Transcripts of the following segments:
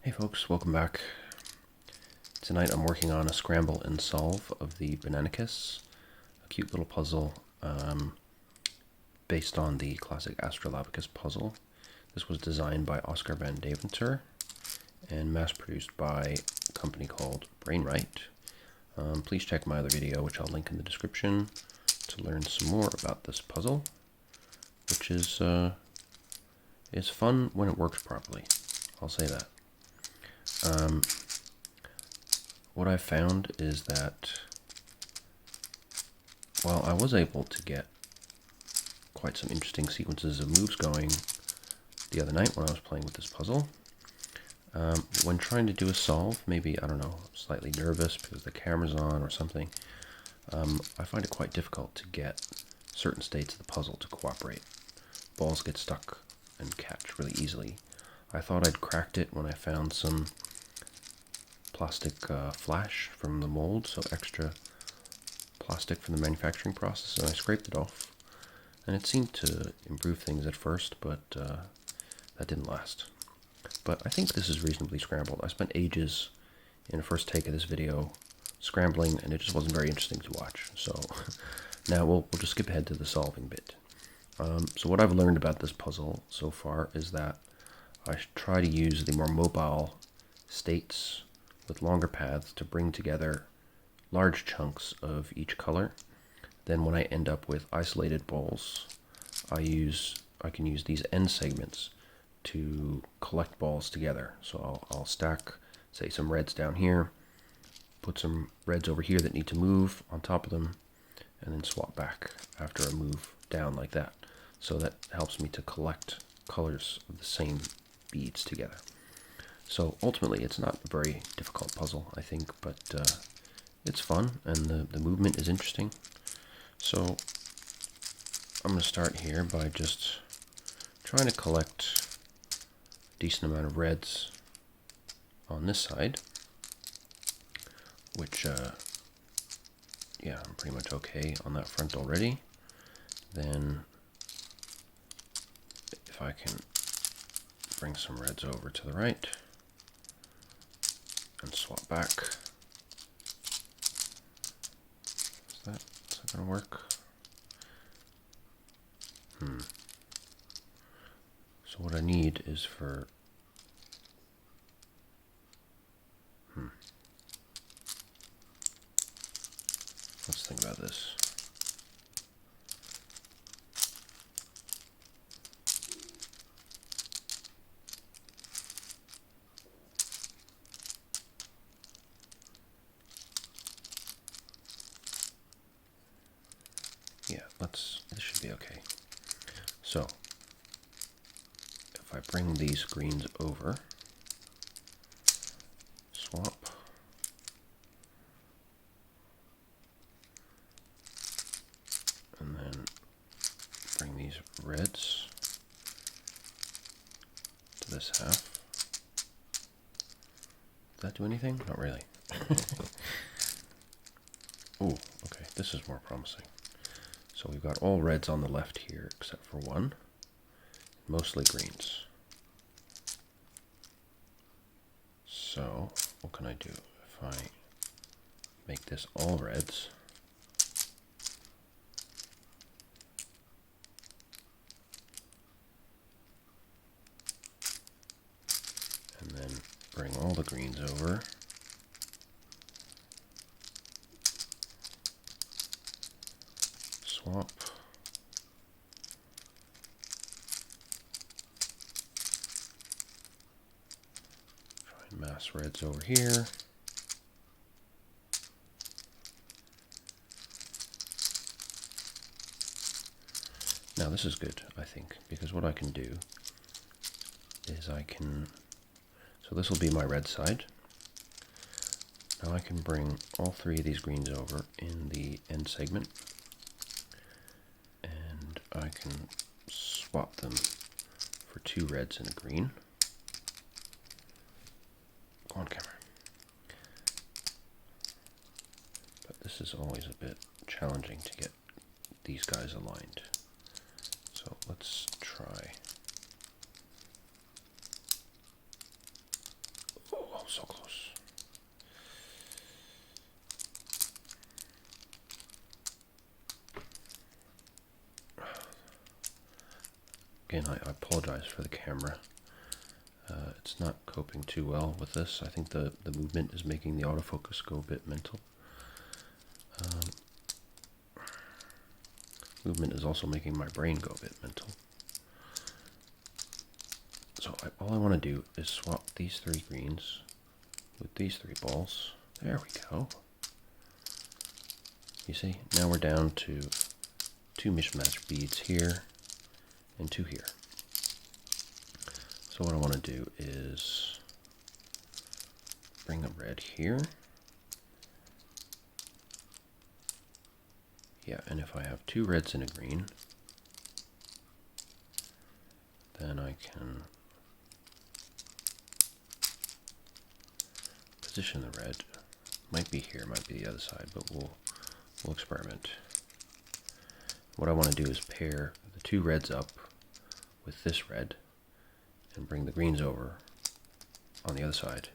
Hey folks, welcome back. Tonight I'm working on a scramble and solve of the Bananacus, a cute little puzzle based on the classic Astrolabicus puzzle. This was designed by Oskar van Deventer and mass-produced by a company called Brainwright. Please check my other video, which I'll link in the description, to learn some more about this puzzle, which is fun when it works properly. I'll say that. What I found is that while I was able to get quite some interesting sequences of moves going the other night when I was playing with this puzzle, when trying to do a solve, maybe, I don't know, slightly nervous because the camera's on or something, I find it quite difficult to get certain states of the puzzle to cooperate. Balls get stuck and catch really easily. I thought I'd cracked it when I found some plastic flash from the mold, so extra plastic from the manufacturing process, and I scraped it off. And it seemed to improve things at first, but that didn't last. But I think this is reasonably scrambled. I spent ages in the first take of this video scrambling, and it just wasn't very interesting to watch. So now we'll just skip ahead to the solving bit. So what I've learned about this puzzle so far is that I should try to use the more mobile states with longer paths to bring together large chunks of each color. Then when I end up with isolated balls, I can use these end segments to collect balls together. So I'll stack, say, some reds down here, put some reds over here that need to move on top of them, and then swap back after I move down like that. So that helps me to collect colors of the same beads together. So ultimately, it's not a very difficult puzzle, I think, but it's fun, and the movement is interesting. So I'm going to start here by just trying to collect a decent amount of reds on this side, which, yeah, I'm pretty much okay on that front already. Then if I can bring some reds over to the right and swap back. Is that going to work? So what I need is for... Let's think about this. Yeah, this should be okay. So, if I bring these greens over, swap, and then bring these reds to this half. Does that do anything? Not really. Ooh, okay, this is more promising. So we've got all reds on the left here, except for one. Mostly greens. So, what can I do? If I make this all reds, and then bring all the greens over, swap, try and mass reds over here, now this is good, I think, because what I can do is so this will be my red side. Now I can bring all three of these greens over in the end segment, and I can swap them for two reds and a green. Go on, camera. But this is always a bit challenging to get these guys aligned. So let's try Oh, so close. Again, I apologize for the camera. It's not coping too well with this. I think the movement is making the autofocus go a bit mental. Movement is also making my brain go a bit mental. So all I want to do is swap these 3 greens with these 3 balls. There we go. You see, now we're down to 2 mismatched beads here and 2 here. So what I want to do is bring a red here. Yeah, and if I have 2 reds and a green, then I can position the red. Might be here, might be the other side, but we'll experiment. What I want to do is pair the 2 reds up with this red and bring the greens over on the other side.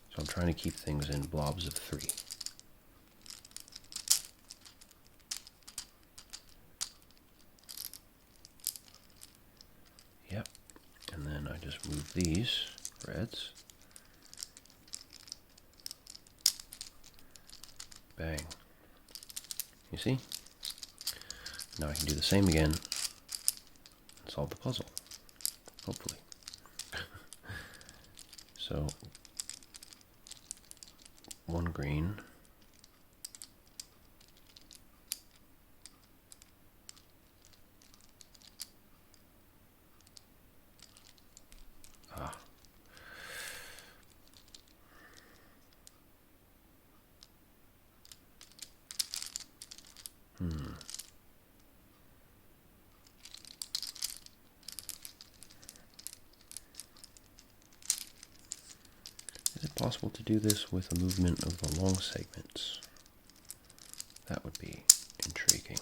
So I'm trying to keep things in blobs of 3. Yep, and then I just move these reds. Bang. You see? Now I can do the same again and solve the puzzle, hopefully. So, 1 green. Is it possible to do this with a movement of the long segments? That would be intriguing.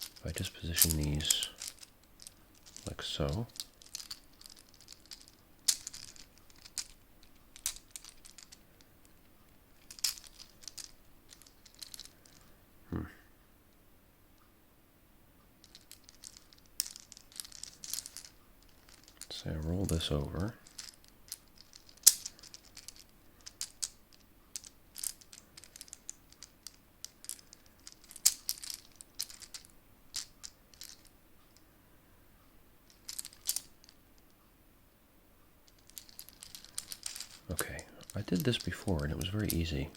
If I just position these like so. So I roll this over. Okay, I did this before and it was very easy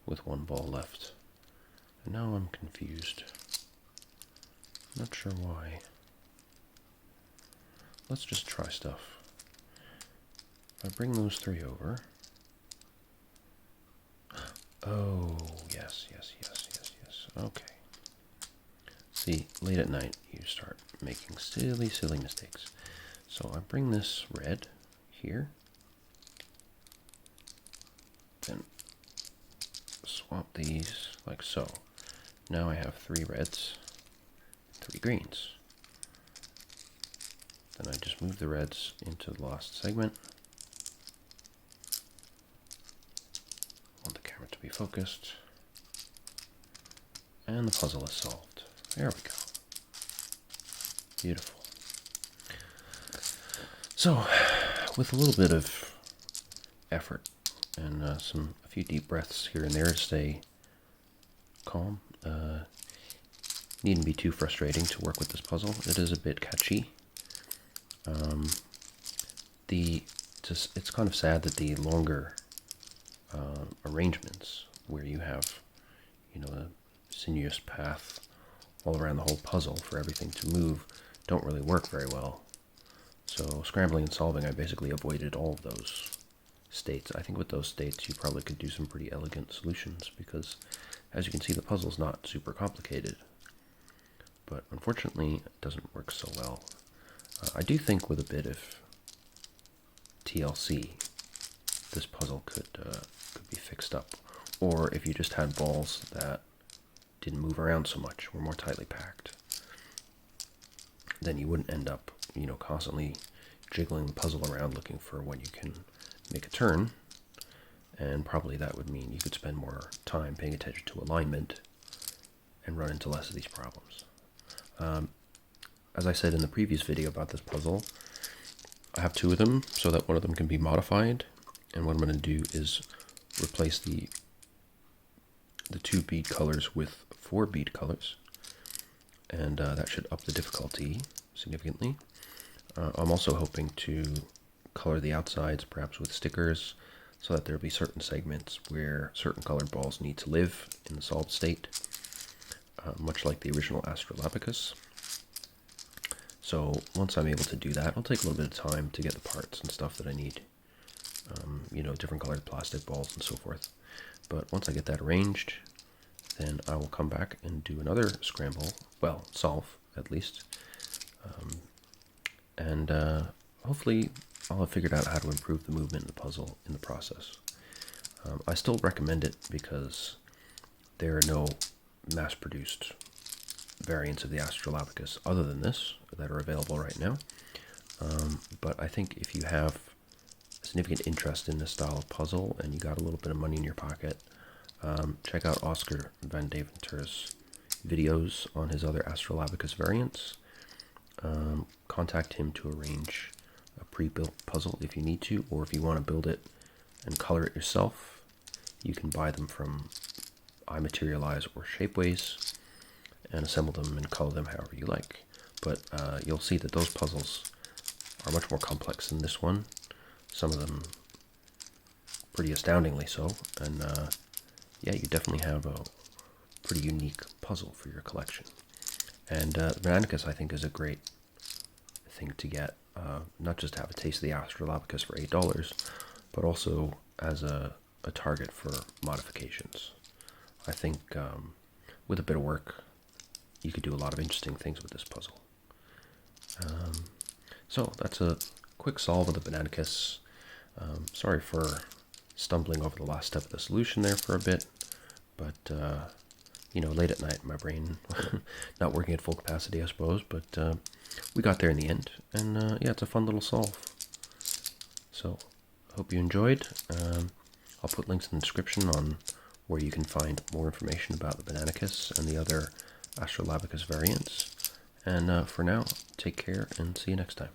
with 1 ball left. And now I'm confused. Not sure why. Let's just try stuff. If I bring those 3 over. Oh, yes. Okay. See, late at night you start making silly mistakes. So I bring this red here. Then swap these like so. Now I have 3 reds, 3 greens. Then I just move the reds into the last segment. I want the camera to be focused. And the puzzle is solved. There we go. Beautiful. So, with a little bit of effort and a few deep breaths here and there to stay calm, needn't be too frustrating to work with this puzzle. It is a bit catchy. It's kind of sad that the longer arrangements where you have, a sinuous path all around the whole puzzle for everything to move don't really work very well. So scrambling and solving, I basically avoided all of those states. I think with those states you probably could do some pretty elegant solutions because, as you can see, the puzzle's not super complicated. But unfortunately, it doesn't work so well. I do think with a bit of TLC, this puzzle could be fixed up. Or if you just had balls that didn't move around so much, were more tightly packed, then you wouldn't end up, constantly jiggling the puzzle around looking for when you can make a turn, and probably that would mean you could spend more time paying attention to alignment and run into less of these problems. As I said in the previous video about this puzzle, I have two of them so that one of them can be modified, and what I'm going to do is replace the 2 bead colors with 4 bead colors, and that should up the difficulty significantly. I'm also hoping to color the outsides perhaps with stickers so that there'll be certain segments where certain colored balls need to live in the solved state, much like the original Astrolabicus. So once I'm able to do that, I'll take a little bit of time to get the parts and stuff that I need, different colored plastic balls and so forth. But once I get that arranged, then I will come back and do another scramble, well, solve at least, and hopefully I'll have figured out how to improve the movement in the puzzle in the process. I still recommend it because there are no mass-produced variants of the Astrolabicus other than this that are available right now. But I think if you have a significant interest in this style of puzzle and you got a little bit of money in your pocket, check out Oskar van Deventer's videos on his other Astrolabicus variants. Contact him to arrange a pre-built puzzle if you need to, or if you want to build it and color it yourself, you can buy them from iMaterialize or Shapeways and assemble them and color them however you like. But you'll see that those puzzles are much more complex than this one. Some of them pretty astoundingly so, and yeah, you definitely have a pretty unique puzzle for your collection. And Bananacus, I think, is a great thing to get, not just to have a taste of the Astrolabicus for $8, but also as a target for modifications. I think with a bit of work, you could do a lot of interesting things with this puzzle. So that's a quick solve of the Bananacus. Sorry for stumbling over the last step of the solution there for a bit, but late at night, my brain not working at full capacity, I suppose, but we got there in the end, and yeah, it's a fun little solve. So, hope you enjoyed. I'll put links in the description on where you can find more information about the Bananacus and the other Astrolabicus variants. And for now, take care and see you next time.